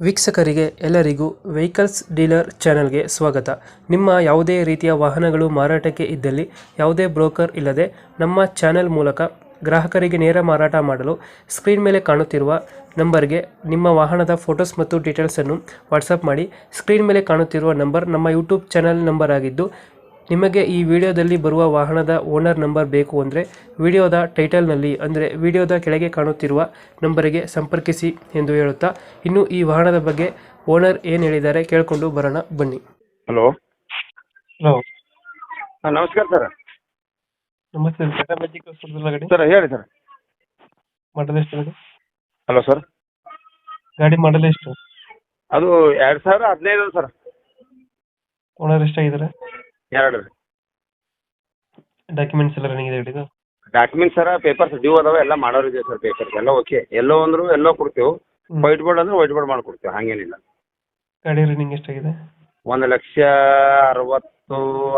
ವೀಕ್ಷಕರಿಗೆ ಎಲ್ಲರಿಗೂ vehicles dealer ಚಾನೆಲ್ಗೆ ಸ್ವಾಗತ. ನಿಮ್ಮ ಯಾವುದೇ ರೀತಿಯ ವಾಹನಗಳು ಮಾರಾಟಕ್ಕೆ ಇದ್ದಲ್ಲಿ ಯಾವುದೇ ಬ್ರೋಕರ್ ಇಲ್ಲದೆ ನಮ್ಮ ಚಾನೆಲ್ ಮೂಲಕ ಗ್ರಾಹಕರಿಗೆ ನೇರ ಮಾರಾಟ ಮಾಡಲು ಸ್ಕ್ರೀನ್ ಮೇಲೆ ಕಾಣುತ್ತಿರುವ ನಂಬರ್ಗೆ ನಿಮ್ಮ ವಾಹನದ ಫೋಟೋಸ್ ಮತ್ತು ಡೀಟೇಲ್ಸನ್ನು ವಾಟ್ಸಪ್ ಮಾಡಿ. ಸ್ಕ್ರೀನ್ ಮೇಲೆ ಕಾಣುತ್ತಿರುವ ನಂಬರ್ ನಮ್ಮ ಯೂಟ್ಯೂಬ್ ಚಾನೆಲ್ ನಂಬರ್ ಆಗಿದ್ದು, ನಿಮಗೆ ಈ ವಿಡಿಯೋದಲ್ಲಿ ಬರುವ ವಾಹನದ ಓನರ್ ನಂಬರ್ ಬೇಕು ಅಂದರೆ ವಿಡಿಯೋದ ಟೈಟಲ್ನಲ್ಲಿ ಅಂದರೆ ವಿಡಿಯೋದ ಕೆಳಗೆ ಕಾಣುತ್ತಿರುವ ನಂಬರಿಗೆ ಸಂಪರ್ಕಿಸಿ ಎಂದು ಹೇಳುತ್ತಾ, ಇನ್ನು ಈ ವಾಹನದ ಬಗ್ಗೆ ಓನರ್ ಏನು ಹೇಳಿದ್ದಾರೆ ಕೇಳಿಕೊಂಡು ಬರೋಣ ಬನ್ನಿ. ಹಲೋ ಹಲೋ, ಹಾಂ ನಮಸ್ಕಾರ ಸರ್. ನಮಸ್ತೆ. ಟಾಟಾ ಮ್ಯಾಜಿಕ್ ಗಾಡಿ ಸರ್ ಹೇಳಿ ಸರ್. ಮಾಡಲ್ ಎಷ್ಟು ಗಾಡಿ? Hello sir. ಗಾಡಿ ಮಾಡಲ್ ಎಷ್ಟು? ಅದು 2015 ಸರ್. ಓನರ್ ಎಷ್ಟಾಗಿದ್ದಾರೆ? 2 ರೀ. ಡಾಕ್ಯುಮೆಂಟ್ಸ್ ಎಲ್ಲ ರನ್ನಿಂಗ್ ಇದೆ ಗಾಡಿದು? ಡಾಕ್ಯುಮೆಂಟ್ಸ್ ಸರ ಪೇಪರ್ಸ್ ಡ್ಯೂ ಅದಾವೆ, ಎಲ್ಲ ಮಾಡೋರಿದೆ ಸರ್. ಪೇಪರ್ಸ್ ಎಲ್ಲ ಓಕೆ. ಎಲ್ಲೋ ಅಂದ್ರು ಎಲ್ಲೋ ಕೊಡ್ತೇವೆ, ವೈಟ್ ಬೋರ್ಡ್ ಅಂದ್ರೆ ವೈಟ್ ಬೋರ್ಡ್ ಮಾಡ್ಕೊಡ್ತೇವೆ, ಹಾಗೇನಿಲ್ಲ. ಗಾಡಿ ರನ್ನಿಂಗ್ ಎಷ್ಟಾಗಿದೆ? 1,66,000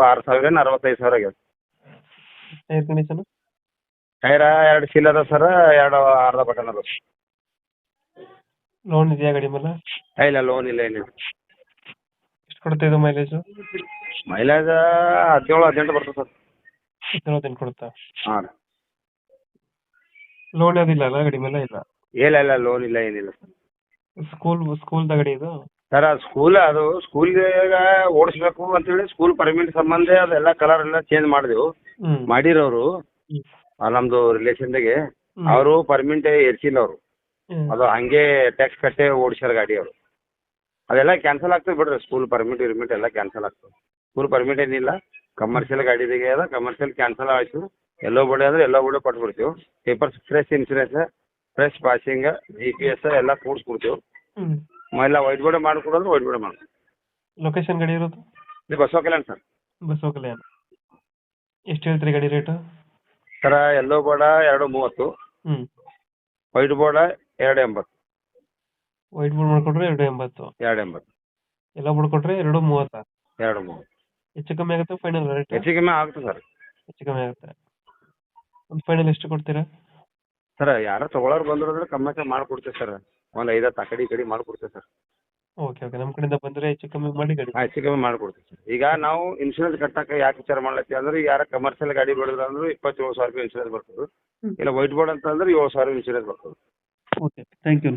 65,000 ಆಗ್ಯದ. Tyre condition? ಟೈರ 2 ಸೀಲ್ ಅದ ಸರ್, 2 ಅರ್ಧ ಬಟನ್ ಅದ. ಲೋನ್ ಇದೆಯಾ ಗಾಡಿ ಮೇಲೆ? ಇಲ್ಲ ಲೋನ್ ಇಲ್ಲ, ಏನಿಲ್ಲ. ಎಷ್ಟು ಕೊಡ್ತಾ ಇದು ಮೈಲೇಜು? ಮೈಲೇಜ್ 17-18 ಬರ್ತದೆ ಸರ್. 17 ಕೊಡುತ್ತಾ? ಹಾಂ ರೀ. ಲೋನ್ ಯಾವುದಿಲ್ಲ ಅಲ್ಲ ಗಾಡಿ ಮೇಲೆ? ಇಲ್ಲ ಲೋನ್ ಇಲ್ಲ, ಏನಿಲ್ಲ ಸರ್. ಸ್ಕೂಲ್ದ ಗಾಡಿ ಇದು? ಸರ್ ಅದು ಸ್ಕೂಲ್ಗೆ ಓಡಿಸ್ಬೇಕು ಅಂತೇಳಿ ಸ್ಕೂಲ್ ಪರ್ಮಿಟ್ ಸಂಬಂಧ ಅದೆಲ್ಲ ಕಲರ್ ಎಲ್ಲ ಚೇಂಜ್ ಮಾಡಿದೆವು. ಮಾಡಿರೋರು ನಮ್ದು ರಿಲೇಷನ್ದಾಗೆ ಅವರು ಪರ್ಮಿಟ್ ಏರ್ಸಿಲ್ಲ ಅವರು. ಅದು ಹಂಗೆ ಟ್ಯಾಕ್ಸ್ ಕಟ್ಟೆ ಓಡಿಸ್ಯಾರ ಗಾಡಿ ಅವರು. ಅದೆಲ್ಲ ಕ್ಯಾನ್ಸಲ್ ಆಗ್ತದೆ ಬಿಡ್ರಿ. ಸ್ಕೂಲ್ ಪರ್ಮಿಟ್ ಎಲ್ಲ ಕ್ಯಾನ್ಸಲ್ ಆಗ್ತದೆ. ಸ್ಕೂಲ್ ಪರ್ಮಿಟ್ ಏನಿಲ್ಲ, ಕಮರ್ಷಿಯಲ್ ಗಾಡಿದಾಗೆ ಅದ. ಕಮರ್ಷಿಯಲ್ ಕ್ಯಾನ್ಸಲ್ ಆಯಿತು. ಎಲ್ಲೋ ಬೋರ್ಡ್ ಅಂದ್ರೆ ಎಲ್ಲೋ ಬೋರ್ಡ್ ಕೊಟ್ಬಿಡ್ತೀವಿ. Papers fresh insurance, fresh passing, GPS ಎಲ್ಲ ಕೂಡಿಸ್ಬಿಡ್ತೀವಿ. ಎಲ್ಲ ವೈಟ್ ಬೋರ್ಡ್ ಮಾಡಿಕೊಡೋದ್ರೆ ವೈಟ್ ಬೋರ್ಡ್ ಮಾಡ್ತೀವಿ. ಲೊಕೇಶನ್ ಗಾಡಿ ಇರೋದು? ಇದು ಬಸವ ಕಲ್ಯಾಣ ಸರ್. ಬಸವ ಕಲ್ಯಾಣ. ಎಷ್ಟು ಹೇಳ್ತೀರಿ ಗಾಡಿ rate? Sir yellow board 230, white board 280. White board ಮಾಡ್ಕೊಟ್ರೆ 280. 280. ಎಲ್ಲ ಬೋರ್ಡ್ ಕೊಟ್ರೆ 230. 230. ಹೆಚ್ಚು ಕಮ್ಮಿ ಆಗುತ್ತೆ ಫೈನಲ್ ರೇಟ್? ಹೆಚ್ಚು ಕಮ್ಮಿ ಆಗುತ್ತೆ ಸರ್. ಹೆಚ್ಚು ಕಮ್ಮಿ ಆಗುತ್ತೆ. ಒಂದು ಫೈನಲ್ ಎಷ್ಟು ಕೊಡ್ತೀರಾ? ಸರ್ ಯಾರೋ ತಗೊಳ್ಳೋರು ಬಂದ್ರೆ ಕಮ್ಮಿ ಮಾಡ್ಕೊಡ್ತೇವೆ ಸರ್. ಒಂದು 5-10 ಆ ಕಡೆ ಮಾಡ್ಕೊಡ್ತೇವೆ ಸರ್. ಓಕೆ, ನಮ್ಮ ಕಡೆಯಿಂದ ಬಂದರೆ ಹೆಚ್ಚು ಕಮ್ಮಿ ಮಾಡಿ ಗಾಡಿ? ಹೆಚ್ಚು ಕಮ್ಮಿ ಮಾಡ್ಕೊಡ್ತೀವಿ ಸರ್. ಈಗ ನಾವು ಇನ್ಶೂರೆನ್ಸ್ ಕಟ್ಟಕ್ಕೆ ಯಾಕೆ ವಿಚಾರ ಮಾಡ್ಲತ್ತೀವಿ ಅಂದ್ರೆ, ಯಾರ ಕಮರ್ಷಿಯಲ್ ಗಾಡಿ ಬೆಳೆದ್ರೆ ಅಂದ್ರೆ 27,000 ರೂಪಾಯಿ ಇನ್ಶೂರೆನ್ಸ್ ಬರ್ತದೆ. ಇಲ್ಲ ವೈಟ್ ಬೋರ್ಡ್ ಅಂತ ಅಂದ್ರೆ 7,000 ಇನ್ಶೂರೆನ್ಸ್ ಬರ್ತದೆ. Okay, thank you.